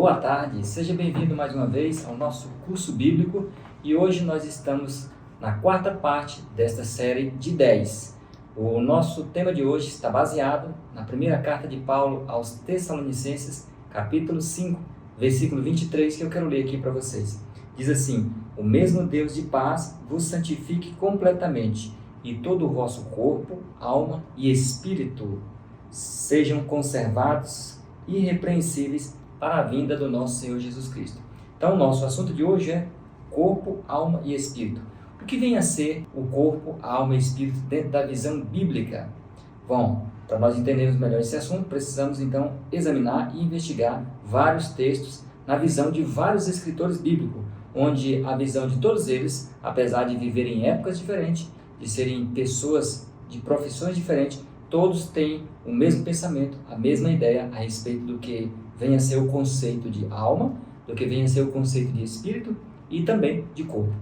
Boa tarde, seja bem-vindo mais uma vez ao nosso curso bíblico e hoje nós estamos na quarta parte desta série de 10. O nosso tema de hoje está baseado na primeira carta de Paulo aos Tessalonicenses, capítulo 5, versículo 23, que eu quero ler aqui para vocês. Diz assim: o mesmo Deus de paz vos santifique completamente, e todo o vosso corpo, alma e espírito sejam conservados irrepreensíveis para a vinda do nosso Senhor Jesus Cristo. Então, o nosso assunto de hoje é corpo, alma e espírito. O que vem a ser o corpo, a alma e espírito dentro da visão bíblica? Bom, para nós entendermos melhor esse assunto, precisamos então examinar e investigar vários textos na visão de vários escritores bíblicos, onde a visão de todos eles, apesar de viverem em épocas diferentes, de serem pessoas de profissões diferentes, todos têm o mesmo pensamento, a mesma ideia a respeito do que venha a ser o conceito de alma, do que venha a ser o conceito de espírito e também de corpo.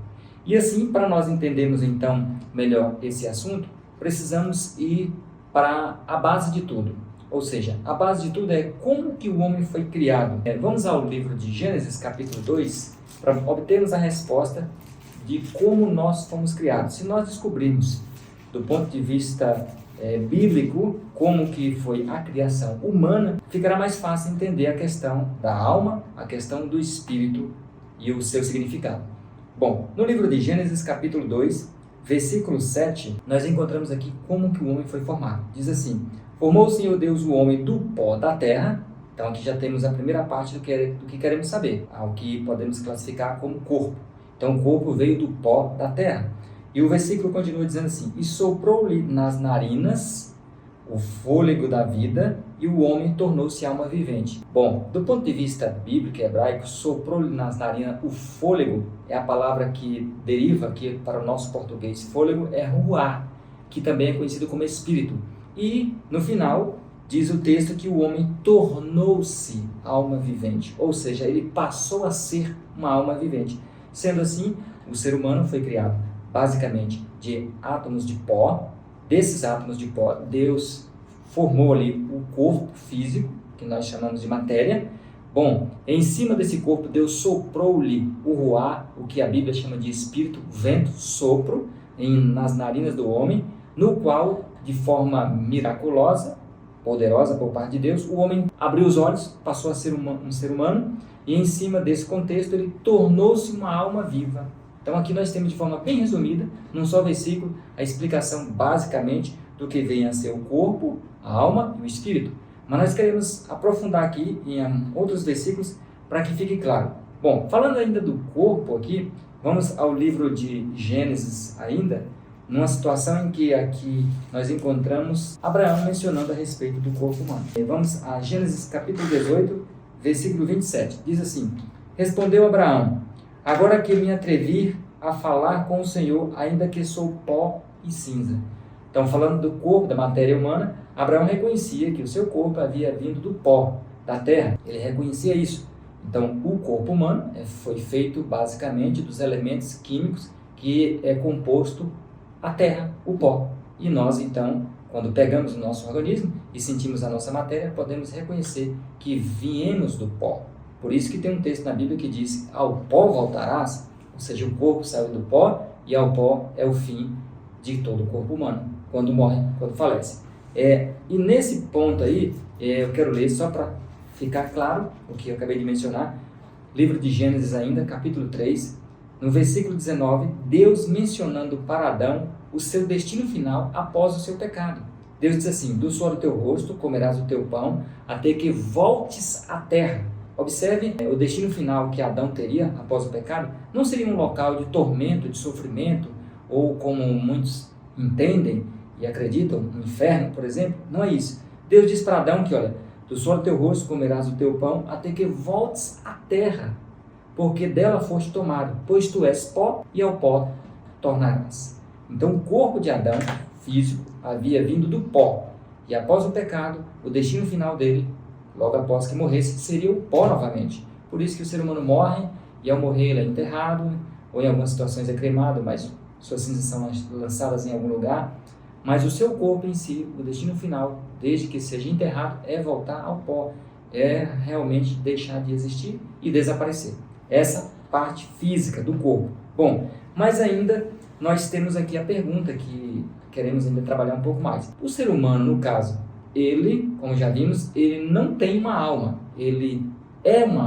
E assim, para nós entendermos então melhor esse assunto, precisamos ir para a base de tudo. Ou seja, a base de tudo é como que o homem foi criado. Vamos ao livro de Gênesis capítulo 2, para obtermos a resposta de como nós fomos criados. Se nós descobrirmos, do ponto de vista bíblico, como que foi a criação humana, ficará mais fácil entender a questão da alma, a questão do espírito e o seu significado. Bom, no livro de Gênesis capítulo 2, versículo 7, nós encontramos aqui como que o homem foi formado. Diz assim: formou o Senhor Deus o homem do pó da terra. Então aqui já temos a primeira parte do que queremos saber, ao que podemos classificar como corpo. Então o corpo veio do pó da terra. E o versículo continua dizendo assim: e soprou-lhe nas narinas o fôlego da vida, e o homem tornou-se alma vivente. Bom, do ponto de vista bíblico e hebraico, soprou-lhe nas narinas o fôlego é a palavra que deriva aqui para o nosso português. Fôlego é ruá, que também é conhecido como espírito. E no final diz o texto que o homem tornou-se alma vivente, ou seja, ele passou a ser uma alma vivente. Sendo assim, o ser humano foi criado basicamente de átomos de pó. Desses átomos de pó, Deus formou ali o corpo físico, que nós chamamos de matéria. Bom, em cima desse corpo, Deus soprou-lhe o ruá, o que a Bíblia chama de espírito, vento, sopro, nas narinas do homem, no qual, de forma miraculosa, poderosa por parte de Deus, o homem abriu os olhos, passou a ser um ser humano, e em cima desse contexto, ele tornou-se uma alma viva. Então aqui nós temos de forma bem resumida, num só versículo, a explicação basicamente do que vem a ser o corpo, a alma e o espírito. Mas nós queremos aprofundar aqui em outros versículos para que fique claro. Bom, falando ainda do corpo aqui, vamos ao livro de Gênesis ainda, numa situação em que aqui nós encontramos Abraão mencionando a respeito do corpo humano. Vamos a Gênesis capítulo 18, versículo 27. Diz assim: respondeu Abraão: agora que me atrevi a falar com o Senhor, ainda que sou pó e cinza. Então, falando do corpo, da matéria humana, Abraão reconhecia que o seu corpo havia vindo do pó, da terra. Ele reconhecia isso. Então, o corpo humano foi feito basicamente dos elementos químicos que é composto a terra, o pó. E nós, então, quando pegamos o nosso organismo e sentimos a nossa matéria, podemos reconhecer que viemos do pó. Por isso que tem um texto na Bíblia que diz: ao pó voltarás, ou seja, o corpo saiu do pó e ao pó é o fim de todo o corpo humano, quando morre, quando falece. E nesse ponto aí, eu quero ler só para ficar claro o que eu acabei de mencionar, livro de Gênesis ainda, capítulo 3, no versículo 19, Deus mencionando para Adão o seu destino final após o seu pecado. Deus diz assim: do suor do teu rosto comerás o teu pão, até que voltes à terra. Observe, o destino final que Adão teria após o pecado não seria um local de tormento, de sofrimento, ou como muitos entendem e acreditam, um inferno, por exemplo. Não é isso. Deus diz para Adão que, olha, do suor do teu rosto comerás o teu pão, até que voltes à terra, porque dela foste tomado, pois tu és pó e ao pó tornarás. Então o corpo de Adão, físico, havia vindo do pó, e após o pecado, o destino final dele, logo após que morresse, seria o pó novamente. Por isso que o ser humano morre, e ao morrer ele é enterrado, ou em algumas situações é cremado, mas suas cinzas são lançadas em algum lugar. Mas o seu corpo em si, o destino final, desde que seja enterrado, é voltar ao pó. é realmente deixar de existir e desaparecer. Essa parte física do corpo. Bom, mas ainda nós temos aqui a pergunta que queremos ainda trabalhar um pouco mais. O ser humano, no caso, ele, como já vimos, ele não tem uma alma. Ele é uma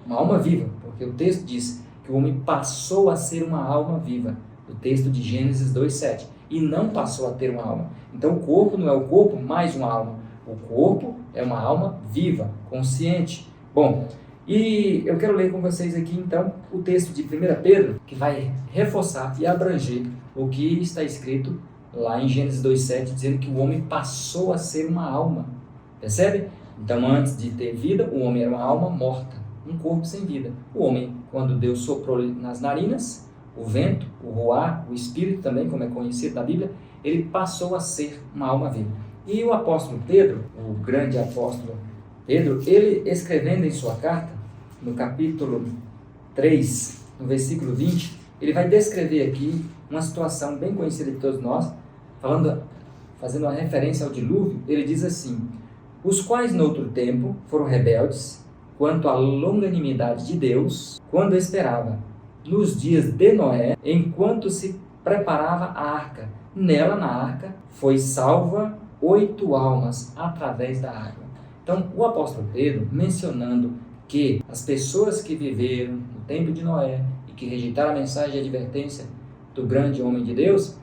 alma viva, porque o texto diz que o homem passou a ser uma alma viva. O texto de Gênesis 2:7. E não passou a ter uma alma. Então o corpo não é o corpo mais uma alma. O corpo é uma alma viva, consciente. Bom, e eu quero ler com vocês aqui então o texto de 1 Pedro, que vai reforçar e abranger o que está escrito lá em Gênesis 2:7, dizendo que o homem passou a ser uma alma. Percebe? Então antes de ter vida, o homem era uma alma morta, um corpo sem vida. O homem, quando Deus soprou nas narinas, o vento, o ruá, o espírito também, como é conhecido na Bíblia, ele passou a ser uma alma viva. E o apóstolo Pedro, o grande apóstolo Pedro, ele escrevendo em sua carta, no capítulo 3, no versículo 20, ele vai descrever aqui uma situação bem conhecida de todos nós, fazendo uma referência ao dilúvio. Ele diz assim: os quais noutro tempo foram rebeldes quanto à longanimidade de Deus, quando esperava, nos dias de Noé, enquanto se preparava a arca. Nela, na arca, foi salva 8 almas através da água. Então, o apóstolo Pedro, mencionando que as pessoas que viveram no tempo de Noé e que rejeitaram a mensagem de advertência do grande homem de Deus,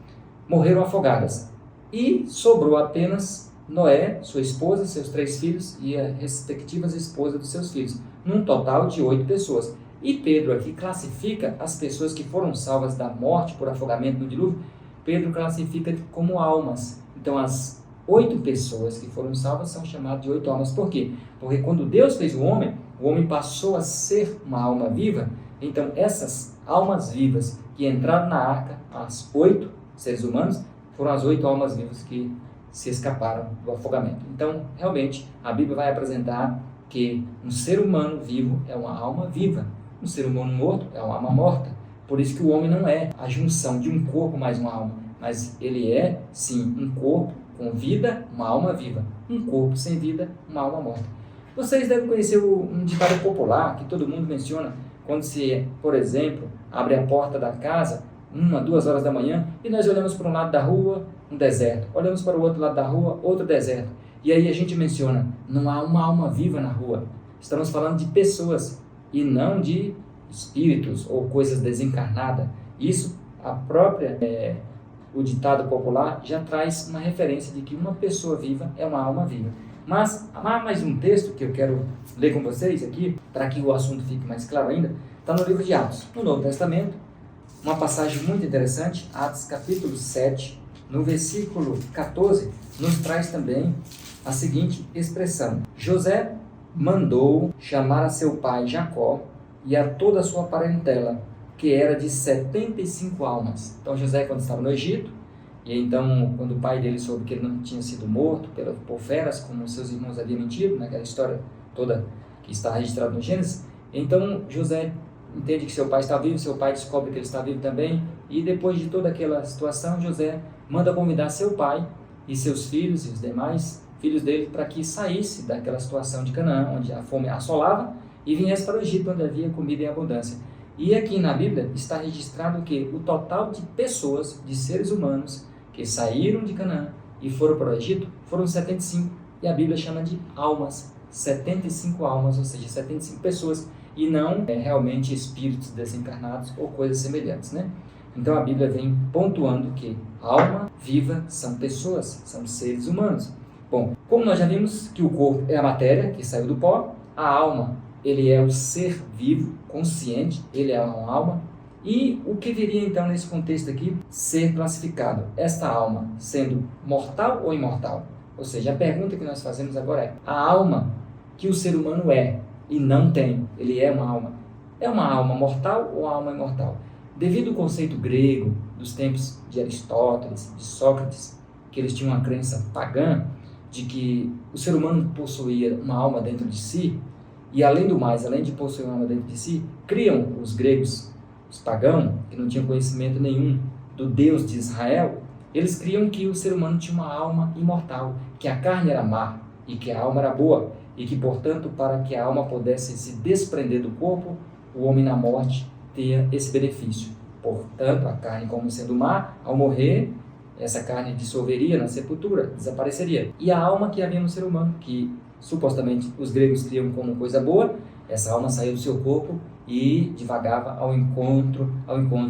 morreram afogadas. E sobrou apenas Noé, sua esposa, seus 3 filhos e as respectivas esposas dos seus filhos, num total de 8 pessoas. E Pedro aqui classifica as pessoas que foram salvas da morte por afogamento no dilúvio, Pedro classifica como almas. Então as 8 pessoas que foram salvas são chamadas de 8 almas. Por quê? Porque quando Deus fez o homem passou a ser uma alma viva. Então essas almas vivas que entraram na arca, as 8 seres humanos, foram as 8 almas vivas que se escaparam do afogamento. Então realmente a Bíblia vai apresentar que um ser humano vivo é uma alma viva. Um ser humano morto é uma alma morta. Por isso que o homem não é a junção de um corpo mais uma alma, mas ele é, sim, um corpo com vida, uma alma viva. Um corpo sem vida, uma alma morta. Vocês devem conhecer um ditado popular que todo mundo menciona quando se, por exemplo, abre a porta da casa, 1, 2 horas da manhã, e nós olhamos para um lado da rua, um deserto. Olhamos para o outro lado da rua, outro deserto. E aí a gente menciona, não há uma alma viva na rua. Estamos falando de pessoas e não de espíritos ou coisas desencarnadas. Isso, o ditado popular já traz uma referência de que uma pessoa viva é uma alma viva. Mas há mais um texto que eu quero ler com vocês aqui, para que o assunto fique mais claro ainda, está no livro de Atos, no Novo Testamento, uma passagem muito interessante, Atos capítulo 7, no versículo 14, nos traz também a seguinte expressão: José mandou chamar a seu pai Jacó e a toda a sua parentela, que era de 75 almas. Então José, quando estava no Egito, e então quando o pai dele soube que ele não tinha sido morto por feras, como seus irmãos haviam mentido, naquela história toda que está registrada no Gênesis, então José entende que seu pai está vivo, seu pai descobre que ele está vivo também, e depois de toda aquela situação, José manda convidar seu pai e seus filhos e os demais filhos dele para que saísse daquela situação de Canaã, onde a fome assolava, e viesse para o Egito, onde havia comida em abundância. E aqui na Bíblia está registrado que o total de pessoas, de seres humanos, que saíram de Canaã e foram para o Egito, foram 75, e a Bíblia chama de almas, 75 almas, ou seja, 75 pessoas, e não realmente espíritos desencarnados ou coisas semelhantes, né? Então a Bíblia vem pontuando que alma viva são pessoas, são seres humanos. Bom, como nós já vimos que o corpo é a matéria que saiu do pó, a alma, ele é o ser vivo, consciente, ele é uma alma. E o que viria então nesse contexto aqui ser classificado? Esta alma sendo mortal ou imortal? Ou seja, a pergunta que nós fazemos agora é: a alma que o ser humano é e não tem, ele é uma alma mortal ou uma alma imortal? Devido ao conceito grego dos tempos de Aristóteles, de Sócrates, que eles tinham uma crença pagã de que o ser humano possuía uma alma dentro de si, e além do mais, além de possuir uma alma dentro de si, criam os gregos, os pagãos, que não tinham conhecimento nenhum do Deus de Israel, eles criam que o ser humano tinha uma alma imortal, que a carne era má e que a alma era boa. e que, portanto, para que a alma pudesse se desprender do corpo, o homem na morte tenha esse benefício. Portanto, a carne, como sendo má, ao morrer, essa carne dissolveria na sepultura, desapareceria. E a alma que havia no ser humano, que supostamente os gregos criam como coisa boa, essa alma saiu do seu corpo e divagava ao encontro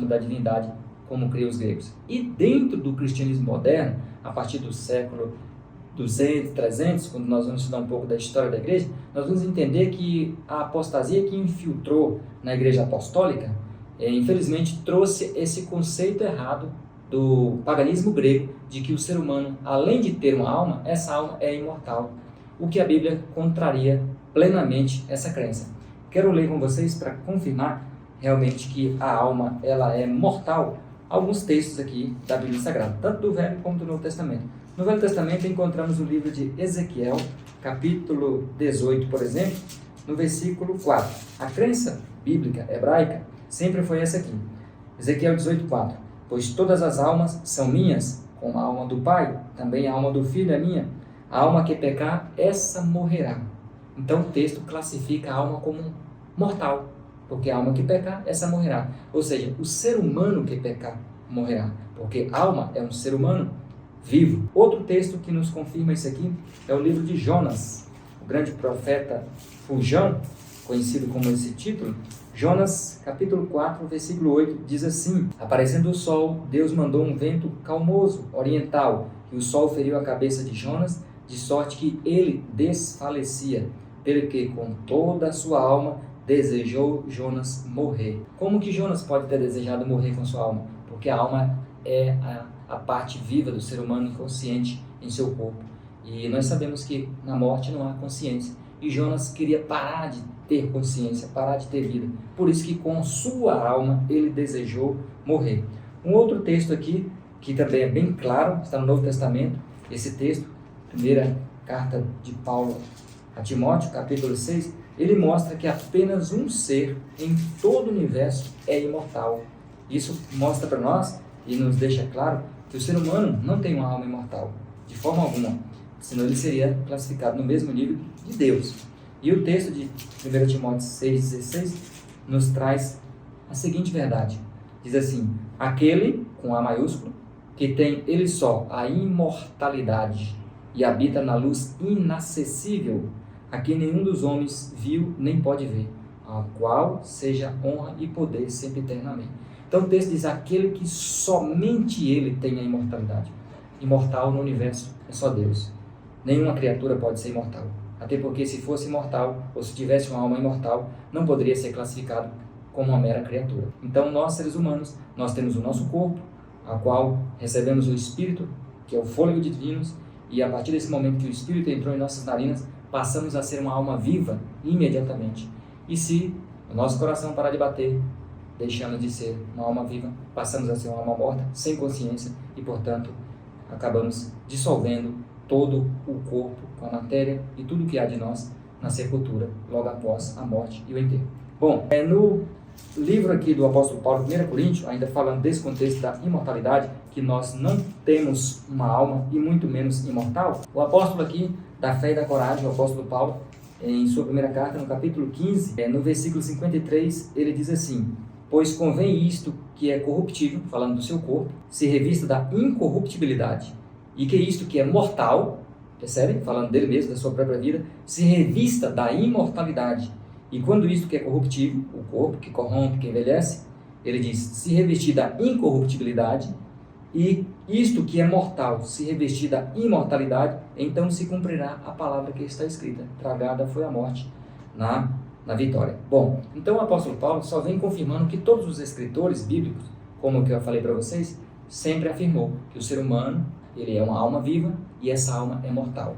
da divindade, como criam os gregos. E dentro do cristianismo moderno, a partir do século 200, 300, quando nós vamos estudar um pouco da história da igreja, nós vamos entender que a apostasia que infiltrou na igreja apostólica, infelizmente trouxe esse conceito errado do paganismo grego, de que o ser humano, além de ter uma alma, essa alma é imortal, o que a Bíblia contraria plenamente essa crença. Quero ler com vocês para confirmar realmente que a alma ela é mortal, alguns textos aqui da Bíblia Sagrada, tanto do Velho como do Novo Testamento. No Velho Testamento encontramos o livro de Ezequiel, capítulo 18, por exemplo, no versículo 4. A crença bíblica hebraica sempre foi essa aqui. Ezequiel 18:4. Pois todas as almas são minhas, como a alma do pai, também a alma do filho é minha. A alma que pecar, essa morrerá. Então o texto classifica a alma como mortal, porque a alma que pecar, essa morrerá. Ou seja, o ser humano que pecar, morrerá, porque alma é um ser humano vivo. Outro texto que nos confirma isso aqui é o livro de Jonas, o grande profeta Fujão, conhecido como esse título. Jonas, capítulo 4, versículo 8, diz assim: aparecendo o sol, Deus mandou um vento calmoso, oriental, e o sol feriu a cabeça de Jonas, de sorte que ele desfalecia, pelo que com toda a sua alma desejou Jonas morrer. Como que Jonas pode ter desejado morrer com sua alma? Porque a alma é a parte viva do ser humano inconsciente em seu corpo. E nós sabemos que na morte não há consciência. E Jonas queria parar de ter consciência, parar de ter vida. Por isso que com sua alma ele desejou morrer. Um outro texto aqui, que também é bem claro, está no Novo Testamento, esse texto, primeira carta de Paulo a Timóteo, capítulo 6, ele mostra que apenas um ser em todo o universo é imortal. Isso mostra para nós e nos deixa claro que o ser humano não tem uma alma imortal, de forma alguma, senão ele seria classificado no mesmo nível de Deus. E o texto de 1 Timóteo 6,16 nos traz a seguinte verdade. Diz assim: aquele, com A maiúsculo, que tem ele só a imortalidade e habita na luz inacessível, a quem nenhum dos homens viu nem pode ver, ao qual seja honra e poder sempre eternamente. Então o texto diz: aquele que somente ele tem a imortalidade. Imortal no universo é só Deus. Nenhuma criatura pode ser imortal. Até porque se fosse imortal, ou se tivesse uma alma imortal, não poderia ser classificado como uma mera criatura. Então nós, seres humanos, nós temos o nosso corpo, a qual recebemos o Espírito, que é o fôlego divino, e a partir desse momento que o Espírito entrou em nossas narinas, passamos a ser uma alma viva imediatamente. E se o nosso coração parar de bater, deixamos de ser uma alma viva, passamos a ser uma alma morta, sem consciência, e portanto acabamos dissolvendo todo o corpo com a matéria e tudo que há de nós na sepultura, logo após a morte e o enterro. Bom, no livro aqui do apóstolo Paulo, 1 Coríntios, ainda falando desse contexto da imortalidade, que nós não temos uma alma e muito menos imortal, o apóstolo aqui da fé e da coragem, o apóstolo Paulo, em sua primeira carta, no capítulo 15, no versículo 53, ele diz assim: pois convém isto que é corruptível, falando do seu corpo, se revista da incorruptibilidade, e que isto que é mortal, percebe? Falando dele mesmo, da sua própria vida, se revista da imortalidade. E quando isto que é corruptível, o corpo que corrompe, que envelhece, ele diz, se revestir da incorruptibilidade, e isto que é mortal, se revestir da imortalidade, então se cumprirá a palavra que está escrita: tragada foi a morte na vitória. Bom, então o apóstolo Paulo só vem confirmando que todos os escritores bíblicos, como que eu falei para vocês, sempre afirmou que o ser humano, ele é uma alma viva e essa alma é mortal.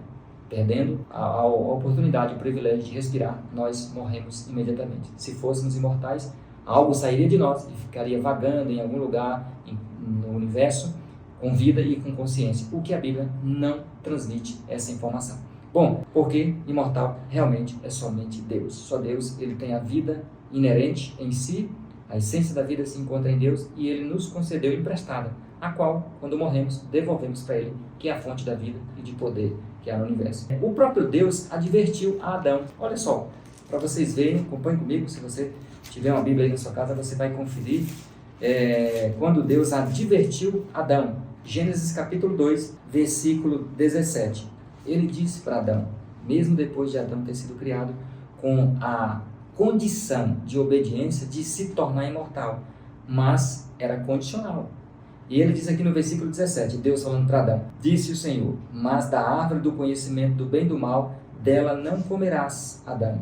Perdendo a oportunidade, o privilégio de respirar, nós morremos imediatamente. Se fôssemos imortais, algo sairia de nós e ficaria vagando em algum lugar no universo, com vida e com consciência, o que a Bíblia não transmite essa informação. Bom, porque imortal realmente é somente Deus. Só Deus, ele tem a vida inerente em si, a essência da vida se encontra em Deus e ele nos concedeu emprestada, a qual, quando morremos, devolvemos para ele, que é a fonte da vida e de poder, que que há no universo. O próprio Deus advertiu a Adão. Olha só, para vocês verem, acompanhe comigo, se você tiver uma Bíblia aí na sua casa, você vai conferir quando Deus advertiu Adão. Gênesis capítulo 2, versículo 17. Ele disse para Adão, mesmo depois de Adão ter sido criado, com a condição de obediência de se tornar imortal, mas era condicional. E ele diz aqui no versículo 17, Deus falando para Adão, disse o Senhor, mas da árvore do conhecimento do bem e do mal, dela não comerás, Adão,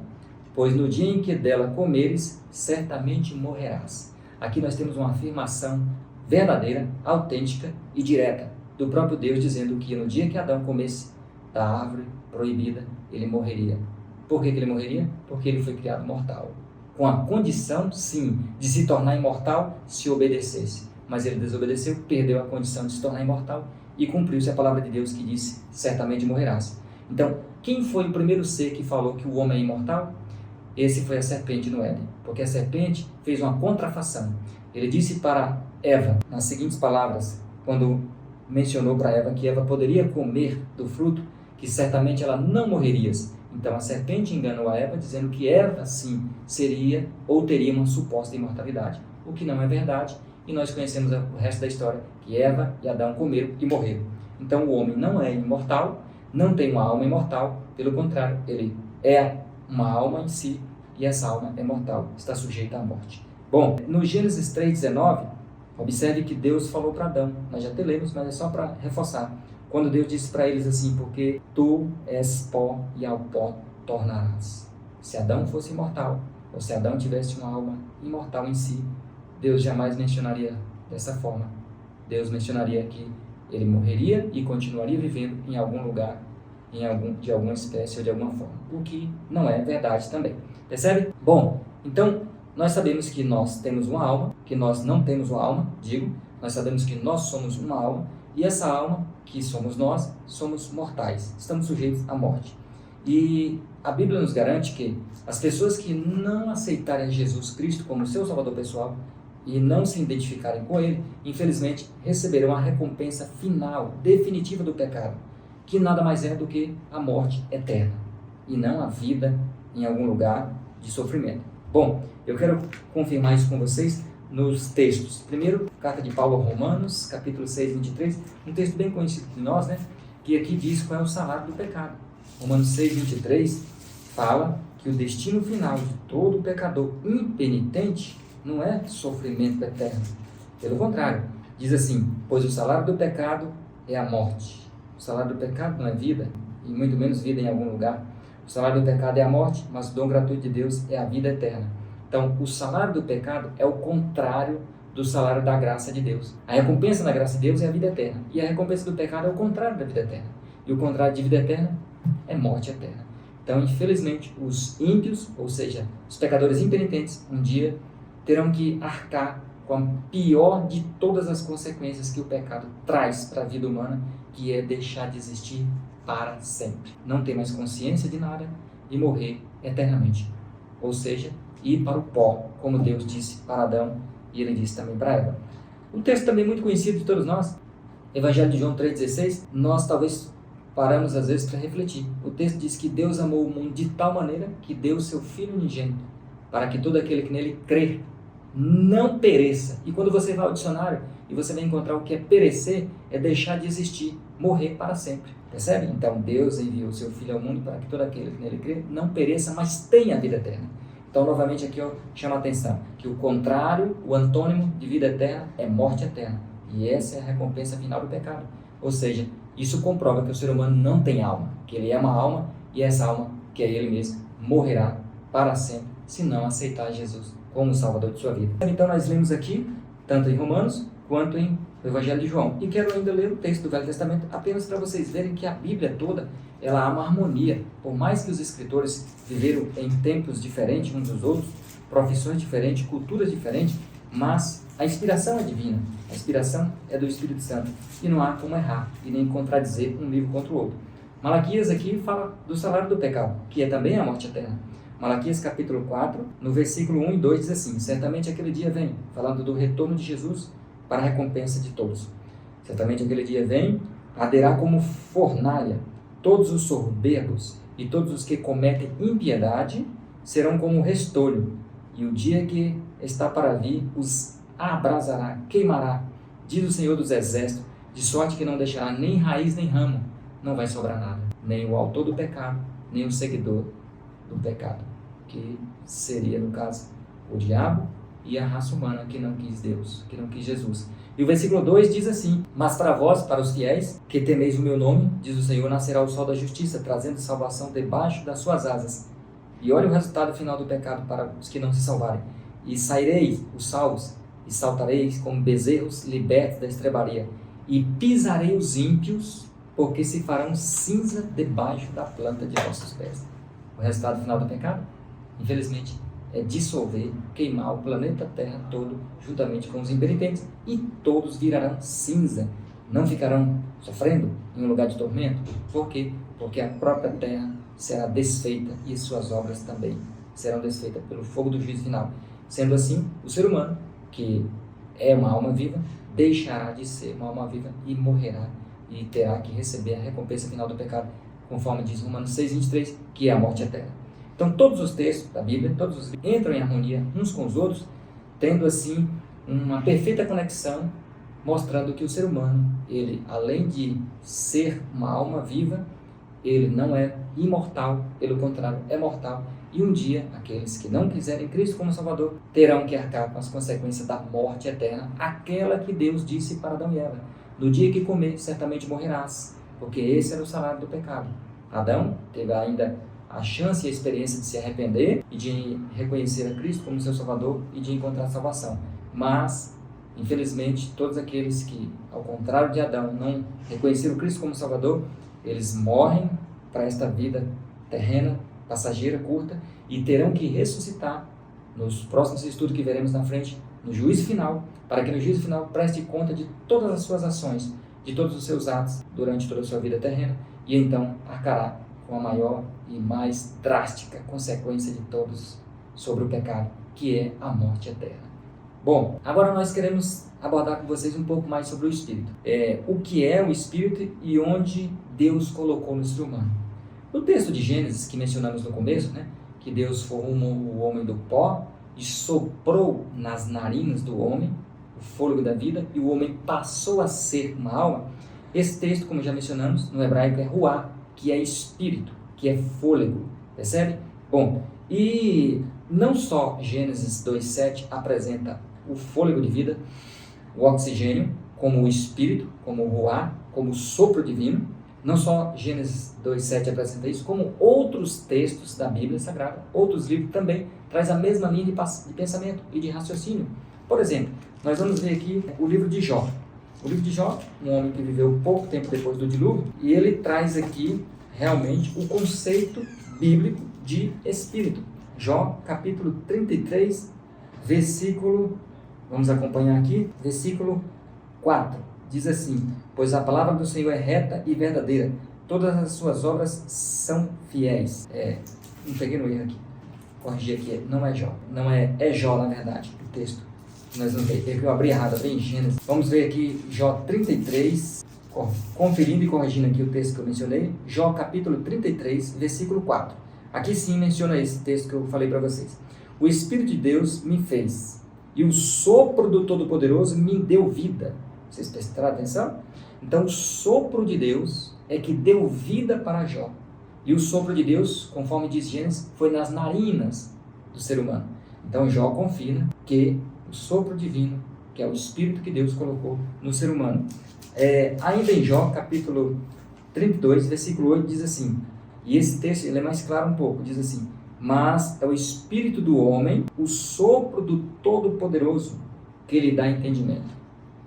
pois no dia em que dela comeres, certamente morrerás. Aqui nós temos uma afirmação verdadeira, autêntica e direta do próprio Deus, dizendo que no dia que Adão comesse da árvore proibida, ele morreria. Por que ele morreria? Porque ele foi criado mortal. Com a condição, sim, de se tornar imortal se obedecesse. Mas ele desobedeceu, perdeu a condição de se tornar imortal e cumpriu-se a palavra de Deus que disse, certamente morrerás. Então, quem foi o primeiro ser que falou que o homem é imortal? Esse foi a serpente no Éden, porque a serpente fez uma contrafação. Ele disse para Eva, nas seguintes palavras, quando mencionou para Eva que Eva poderia comer do fruto, que certamente ela não morreria. Então a serpente enganou a Eva, dizendo que Eva sim seria ou teria uma suposta imortalidade, o que não é verdade, e nós conhecemos o resto da história, que Eva e Adão comeram e morreram. Então o homem não é imortal, não tem uma alma imortal, pelo contrário, ele é uma alma em si, e essa alma é mortal, está sujeita à morte. Bom, no Gênesis 3,19, observe que Deus falou para Adão, nós já te lemos, mas é só para reforçar, quando Deus disse para eles assim, porque tu és pó e ao pó tornarás. Se Adão fosse imortal, ou se Adão tivesse uma alma imortal em si, Deus jamais mencionaria dessa forma. Deus mencionaria que ele morreria e continuaria vivendo em algum lugar, de alguma espécie ou de alguma forma, o que não é verdade também. Percebe? Bom, então nós sabemos que nós temos uma alma, que nós não temos uma alma, nós sabemos que nós somos uma alma, e essa alma, que somos nós, somos mortais, estamos sujeitos à morte. E a Bíblia nos garante que as pessoas que não aceitarem Jesus Cristo como seu Salvador pessoal e não se identificarem com Ele, infelizmente receberão a recompensa final, definitiva do pecado, que nada mais é do que a morte eterna, e não a vida em algum lugar de sofrimento. Bom, eu quero confirmar isso com vocês nos textos. Primeiro, carta de Paulo aos Romanos, capítulo 6, 23, um texto bem conhecido de nós, que aqui diz qual é o salário do pecado. Romanos 6, 23 fala que o destino final de todo pecador impenitente não é sofrimento eterno. Pelo contrário, diz assim, pois o salário do pecado é a morte. O salário do pecado não é vida, e muito menos vida em algum lugar. O salário do pecado é a morte, mas o dom gratuito de Deus é a vida eterna. Então, o salário do pecado é o contrário do salário da graça de Deus. A recompensa da graça de Deus é a vida eterna. E a recompensa do pecado é o contrário da vida eterna. E o contrário de vida eterna é morte eterna. Então, infelizmente, os ímpios, ou seja, os pecadores impenitentes, um dia terão que arcar com a pior de todas as consequências que o pecado traz para a vida humana, que é deixar de existir para sempre. Não ter mais consciência de nada e morrer eternamente. Ou seja, ir para o pó, como Deus disse para Adão e ele disse também para Eva. Um texto também muito conhecido de todos nós, Evangelho de João 3,16, nós talvez paramos às vezes para refletir. O texto diz que Deus amou o mundo de tal maneira que deu o seu Filho unigênito, para que todo aquele que nele crer não pereça. E quando você vai ao dicionário e você vai encontrar o que é perecer, é deixar de existir, morrer para sempre. Percebe? Então Deus enviou o seu Filho ao mundo para que todo aquele que nele crê não pereça, mas tenha a vida eterna. Então, novamente, aqui eu chamo a atenção que o contrário, o antônimo de vida eterna é morte eterna. E essa é a recompensa final do pecado. Ou seja, isso comprova que o ser humano não tem alma, que ele é uma alma e essa alma, que é ele mesmo, morrerá para sempre se não aceitar Jesus como o Salvador de sua vida. Então, nós lemos aqui, tanto em Romanos quanto em Evangelho de João. E quero ainda ler o texto do Velho Testamento apenas para vocês verem que a Bíblia toda ela há uma harmonia. Por mais que os escritores viveram em tempos diferentes uns dos outros, profissões diferentes, culturas diferentes, mas a inspiração é divina, a inspiração é do Espírito Santo, e não há como errar e nem contradizer um livro contra o outro. Malaquias aqui fala do salário do pecado, que é também a morte eterna. Malaquias capítulo 4, no versículo 1 e 2 diz assim, certamente aquele dia vem, falando do retorno de Jesus para a recompensa de todos. Certamente aquele dia vem, arderá como fornalha, Todos os soberbos e todos os que cometem impiedade serão como o restolho, e o dia que está para vir os abrasará, queimará, diz o Senhor dos Exércitos, de sorte que não deixará nem raiz nem ramo, não vai sobrar nada, nem o autor do pecado, nem o seguidor do pecado, que seria, no caso, o diabo e a raça humana que não quis Deus, que não quis Jesus. E o versículo 2 diz assim: mas para vós, para os fiéis, que temeis o meu nome, diz o Senhor, nascerá o sol da justiça, trazendo salvação debaixo das suas asas. E olha o resultado final do pecado para os que não se salvarem. E saireis, os salvos, e saltareis como bezerros libertos da estrebaria, e pisarei os ímpios, porque se farão cinza debaixo da planta de vossos pés. O resultado final do pecado, infelizmente, é dissolver, queimar o planeta Terra todo, juntamente com os impenitentes, e todos virarão cinza. Não ficarão sofrendo em um lugar de tormento. Por quê? Porque a própria Terra será desfeita e suas obras também serão desfeitas pelo fogo do juízo final. Sendo assim, o ser humano, que é uma alma viva, deixará de ser uma alma viva e morrerá e terá que receber a recompensa final do pecado, conforme diz Romanos 6,23, que é a morte eterna. Então, todos os textos da Bíblia, todos os livros, entram em harmonia uns com os outros, tendo assim uma perfeita conexão, mostrando que o ser humano, ele, além de ser uma alma viva, ele não é imortal, pelo contrário, é mortal. E um dia, aqueles que não quiserem Cristo como Salvador, terão que arcar com as consequências da morte eterna, aquela que Deus disse para Adão e Eva: no dia que comer, certamente morrerás, porque esse era o salário do pecado. Adão teve ainda a chance e a experiência de se arrepender e de reconhecer a Cristo como seu Salvador e de encontrar salvação. Mas, infelizmente, todos aqueles que, ao contrário de Adão, não reconheceram Cristo como Salvador, eles morrem para esta vida terrena, passageira, curta, e terão que ressuscitar nos próximos estudos que veremos na frente, no juízo final, para que no juízo final preste conta de todas as suas ações, de todos os seus atos durante toda a sua vida terrena, e então arcará com a maior e mais drástica consequência de todos sobre o pecado, que é a morte eterna. Bom, agora nós queremos abordar com vocês um pouco mais sobre o Espírito. O que é o Espírito e onde Deus colocou no ser humano. No texto de Gênesis, que mencionamos no começo, que Deus formou o homem do pó e soprou nas narinas do homem o fôlego da vida, e o homem passou a ser uma alma. Esse texto, como já mencionamos, no hebraico é ruá, que é espírito, que é fôlego, percebe? Bom, e não só Gênesis 2,7 apresenta o fôlego de vida, o oxigênio, como o espírito, como o ruá, como o sopro divino. Não só Gênesis 2,7 apresenta isso, como outros textos da Bíblia Sagrada, outros livros também, traz a mesma linha de pensamento e de raciocínio. Por exemplo, nós vamos ver aqui o livro de Jó. O livro de Jó, um homem que viveu pouco tempo depois do dilúvio, e ele traz aqui realmente o conceito bíblico de espírito. Jó, capítulo 33, versículo, vamos acompanhar aqui, versículo 4, diz assim: pois a palavra do Senhor é reta e verdadeira, todas as suas obras são fiéis. Um pequeno erro aqui, corrigir aqui, não é Jó, é Jó na verdade, o texto. Nós vamos ver, eu abri errado, abri em Gênesis. Vamos ver aqui Jó 33, conferindo e corrigindo aqui o texto que eu mencionei. Jó capítulo 33, versículo 4. Aqui sim menciona esse texto que eu falei para vocês. O Espírito de Deus me fez, e o sopro do Todo-Poderoso me deu vida. Vocês prestaram atenção? Então o sopro de Deus é que deu vida para Jó. E o sopro de Deus, conforme diz Gênesis, foi nas narinas do ser humano. Então Jó confirma que o sopro divino, que é o Espírito que Deus colocou no ser humano. Ainda em Jó, capítulo 32, versículo 8, diz assim, e esse texto ele é mais claro um pouco, diz assim: mas é o Espírito do homem, o sopro do Todo-Poderoso, que lhe dá entendimento.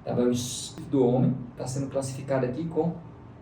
Então, o Espírito do homem está sendo classificado aqui com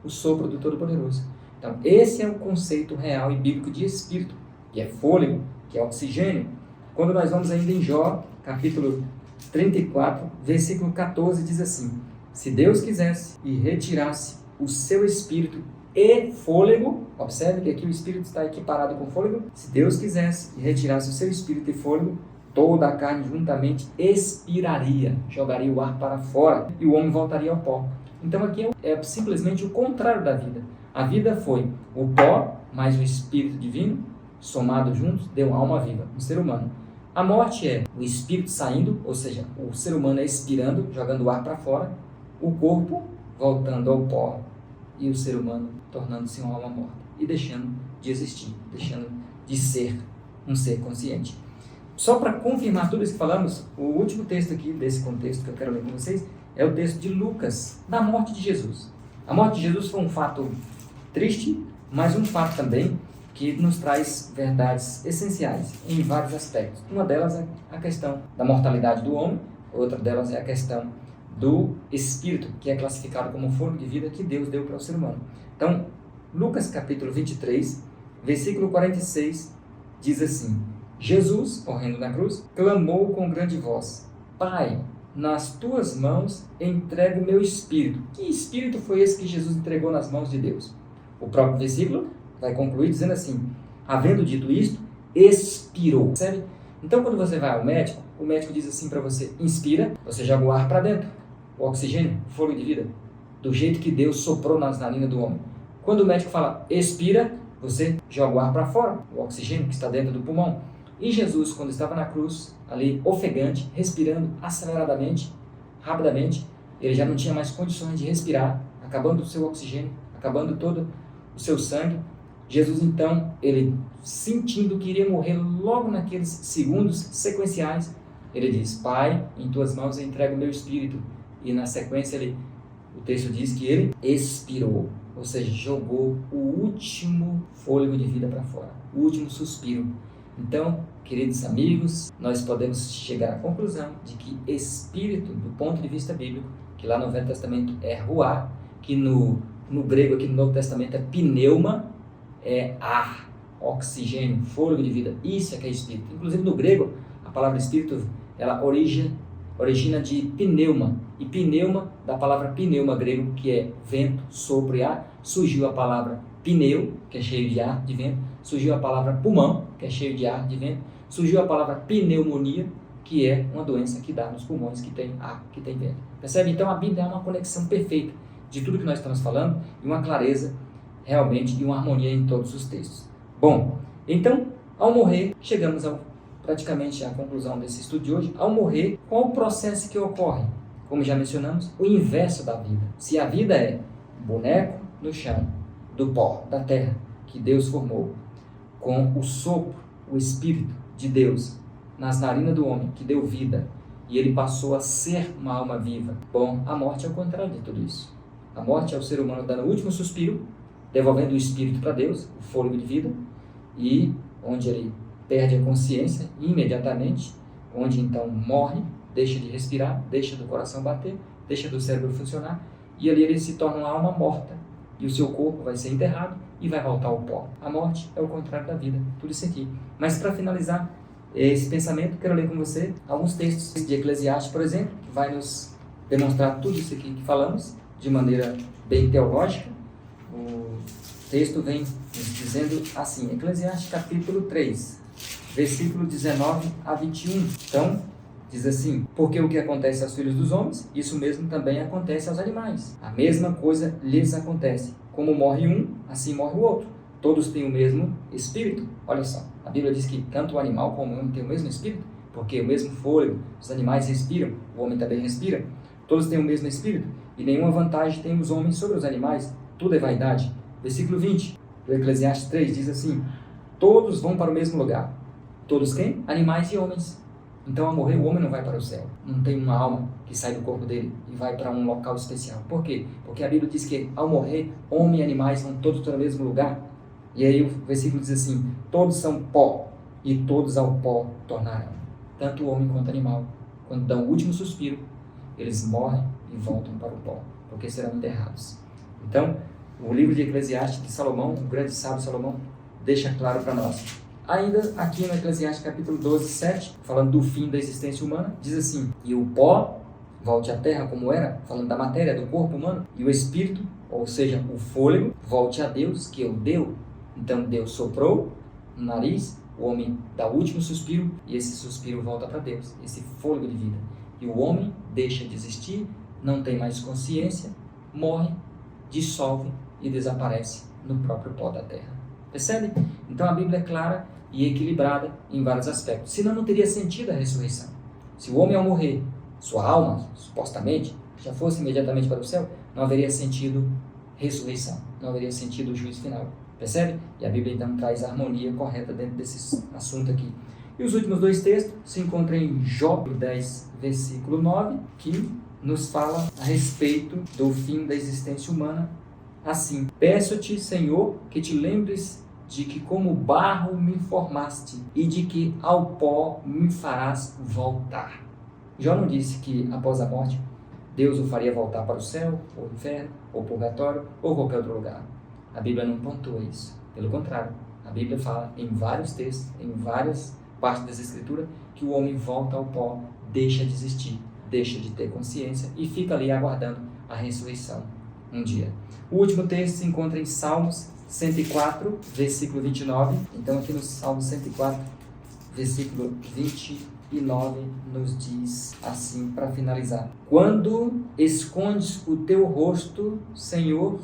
o sopro do Todo-Poderoso. Então, esse é o conceito real e bíblico de Espírito, que é fôlego, que é oxigênio. Quando nós vamos ainda em Jó, capítulo 34, versículo 14, diz assim: se Deus quisesse e retirasse o seu espírito e fôlego, observe que aqui o espírito está equiparado com fôlego, se Deus quisesse e retirasse o seu espírito e fôlego, toda a carne juntamente expiraria, jogaria o ar para fora e o homem voltaria ao pó. Então aqui é simplesmente o contrário da vida. A vida foi o pó mais o Espírito divino, somado juntos, deu alma viva, um ser humano. A morte é o espírito saindo, ou seja, o ser humano expirando, jogando o ar para fora, o corpo voltando ao pó e o ser humano tornando-se uma alma morta e deixando de existir, deixando de ser um ser consciente. Só para confirmar tudo isso que falamos, o último texto aqui desse contexto que eu quero ler com vocês é o texto de Lucas, da morte de Jesus. A morte de Jesus foi um fato triste, mas um fato também que nos traz verdades essenciais em vários aspectos. Uma delas é a questão da mortalidade do homem, outra delas é a questão do espírito, que é classificado como fôlego de vida que Deus deu para o ser humano. Então, Lucas capítulo 23, versículo 46, diz assim: Jesus, morrendo na cruz, clamou com grande voz: Pai, nas tuas mãos entrego o meu espírito. Que espírito foi esse que Jesus entregou nas mãos de Deus? O próprio versículo vai concluir dizendo assim: havendo dito isto, expirou. Percebe? Então, quando você vai ao médico, o médico diz assim para você: inspira, você joga o ar para dentro, o oxigênio, o fôlego de vida, do jeito que Deus soprou nas narinas do homem. Quando o médico fala expira, você joga o ar para fora, o oxigênio que está dentro do pulmão. E Jesus, quando estava na cruz, ali ofegante, respirando aceleradamente, rapidamente, ele já não tinha mais condições de respirar, acabando o seu oxigênio, acabando todo o seu sangue. Jesus, então, ele sentindo que iria morrer logo naqueles segundos sequenciais, ele diz: Pai, em tuas mãos eu entrego o meu espírito. E na sequência, o texto diz que ele expirou, ou seja, jogou o último fôlego de vida para fora, o último suspiro. Então, queridos amigos, nós podemos chegar à conclusão de que espírito, do ponto de vista bíblico, que lá no Velho Testamento é ruá, que no grego aqui no Novo Testamento é pneuma, é ar, oxigênio, fôlego de vida. Isso é que é espírito. Inclusive no grego, a palavra espírito, ela origina de pneuma. E pneuma, da palavra pneuma grego, que é vento, sopro e ar, surgiu a palavra pneu, que é cheio de ar, de vento, surgiu a palavra pulmão, que é cheio de ar, de vento, surgiu a palavra pneumonia, que é uma doença que dá nos pulmões, que tem ar, que tem vento. Percebe? Então a Bíblia é uma conexão perfeita de tudo que nós estamos falando e uma clareza realmente e uma harmonia em todos os textos. Bom, então, ao morrer, chegamos praticamente à conclusão desse estudo de hoje. Ao morrer, qual o processo que ocorre? Como já mencionamos, o inverso da vida. Se a vida é boneco no chão, do pó, da terra, que Deus formou, com o sopro, o Espírito de Deus nas narinas do homem, que deu vida, e ele passou a ser uma alma viva. Bom, a morte é o contrário de tudo isso. A morte é o ser humano dando o último suspiro, devolvendo o Espírito para Deus, o fôlego de vida, e onde ele perde a consciência imediatamente, onde então morre, deixa de respirar, deixa do coração bater, deixa do cérebro funcionar, e ali ele se torna uma alma morta, e o seu corpo vai ser enterrado e vai voltar ao pó. A morte é o contrário da vida, tudo isso aqui. Mas para finalizar esse pensamento, quero ler com você alguns textos de Eclesiastes, por exemplo, que vai nos demonstrar tudo isso aqui que falamos, de maneira bem teológica. O texto vem nos dizendo assim, Eclesiastes capítulo 3, versículo 19 a 21. Então, diz assim: porque o que acontece aos filhos dos homens, isso mesmo também acontece aos animais. A mesma coisa lhes acontece. Como morre um, assim morre o outro. Todos têm o mesmo espírito. Olha só, a Bíblia diz que tanto o animal como o homem têm o mesmo espírito, porque o mesmo fôlego, os animais respiram, o homem também respira. Todos têm o mesmo espírito, e nenhuma vantagem tem os homens sobre os animais. Tudo é vaidade. Versículo 20 do Eclesiastes 3 diz assim: todos vão para o mesmo lugar. Todos quem? Animais e homens. Então, ao morrer, o homem não vai para o céu. Não tem uma alma que sai do corpo dele e vai para um local especial. Por quê? Porque a Bíblia diz que, ao morrer, homem e animais vão todos para o mesmo lugar. E aí o versículo diz assim: todos são pó, e todos ao pó tornarão. Tanto o homem quanto o animal, quando dão o último suspiro, eles morrem e voltam para o pó, porque serão enterrados. Então, o livro de Eclesiastes de Salomão, o grande sábio Salomão, deixa claro para nós. Ainda aqui no Eclesiastes capítulo 12, 7, falando do fim da existência humana, diz assim: e o pó volte à terra como era, falando da matéria, do corpo humano, e o espírito, ou seja, o fôlego, volte a Deus, que o deu. Então Deus soprou no nariz, o homem dá o último suspiro, e esse suspiro volta para Deus, esse fôlego de vida. E o homem deixa de existir, não tem mais consciência, morre, dissolve e desaparece no próprio pó da terra. Percebe? Então a Bíblia é clara e equilibrada em vários aspectos. Senão não teria sentido a ressurreição. Se o homem ao morrer, sua alma, supostamente, já fosse imediatamente para o céu, não haveria sentido ressurreição, não haveria sentido o juízo final. Percebe? E a Bíblia então traz a harmonia correta dentro desse assunto aqui. E os últimos dois textos se encontram em Jó 10, versículo 9, que nos fala a respeito do fim da existência humana. Assim, peço-te, Senhor, que te lembres de que como barro me formaste e de que ao pó me farás voltar. Jó não disse que após a morte Deus o faria voltar para o céu, ou o inferno, ou o purgatório, ou qualquer outro lugar. A Bíblia não pontua isso. Pelo contrário, a Bíblia fala em vários textos, em várias partes das Escrituras, que o homem volta ao pó, deixa de existir, deixa de ter consciência e fica ali aguardando a ressurreição um dia. O último texto se encontra em Salmos 104, versículo 29. Então aqui no Salmo 104, versículo 29, nos diz assim, para finalizar: quando escondes o teu rosto, Senhor,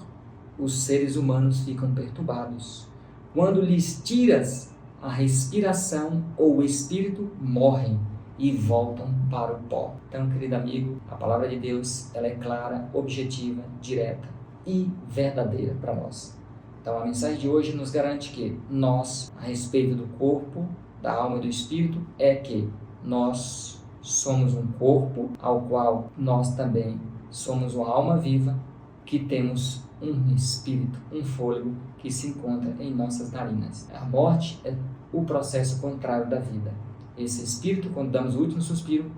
os seres humanos ficam perturbados. Quando lhes tiras a respiração ou o espírito, morrem e voltam para o pó. Então, querido amigo, a palavra de Deus, ela é clara, objetiva, direta e verdadeira para nós. Então, a mensagem de hoje nos garante que nós, a respeito do corpo, da alma e do espírito, é que nós somos um corpo ao qual nós também somos uma alma viva, que temos um espírito, um fôlego que se encontra em nossas narinas. A morte é o processo contrário da vida. Esse espírito, quando damos o último suspiro,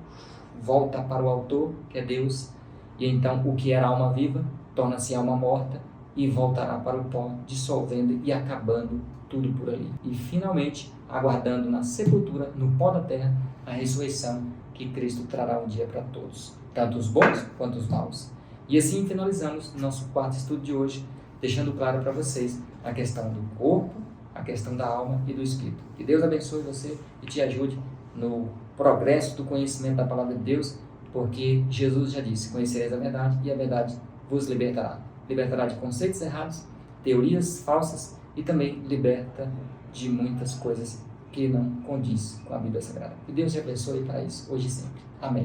volta para o autor, que é Deus, e então o que era alma viva torna-se alma morta e voltará para o pó, dissolvendo e acabando tudo por ali. E finalmente, aguardando na sepultura, no pó da terra, a ressurreição que Cristo trará um dia para todos, tanto os bons quanto os maus. E assim finalizamos nosso quarto estudo de hoje, deixando claro para vocês a questão do corpo, a questão da alma e do espírito. Que Deus abençoe você e te ajude no progresso do conhecimento da palavra de Deus, porque Jesus já disse: conhecereis a verdade e a verdade vos libertará. Libertará de conceitos errados, teorias falsas e também liberta de muitas coisas que não condiz com a Bíblia Sagrada. Que Deus te abençoe para isso, hoje e sempre. Amém.